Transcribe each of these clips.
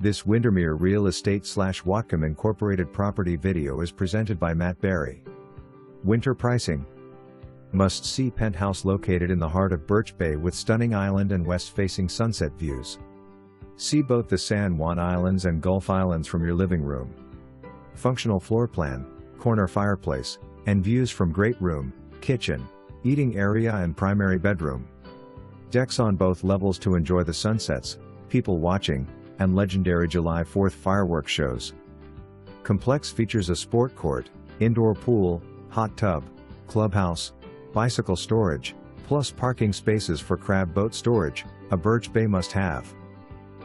This Windermere Real Estate / Whatcom Incorporated property video is presented by Matt Berry. Winter pricing. Must-see penthouse located in the heart of Birch Bay with stunning island and west-facing sunset views. See both the San Juan Islands and Gulf Islands from your living room. Functional floor plan, corner fireplace, and views from great room, kitchen, eating area and primary bedroom. Decks on both levels to enjoy the sunsets, people watching, and legendary July 4th fireworks shows. Complex features a sport court, indoor pool, hot tub, clubhouse, bicycle storage, plus parking spaces for crab boat storage, a Birch Bay must-have.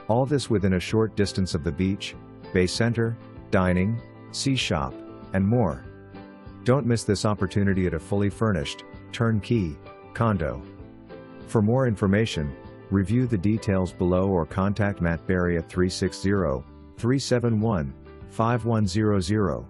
All this within a short distance of the beach, bay center, dining, sea shop, and more. Don't miss this opportunity at a fully furnished, turnkey, condo. For more information, review the details below or contact Matt Berry at 360-371-5100.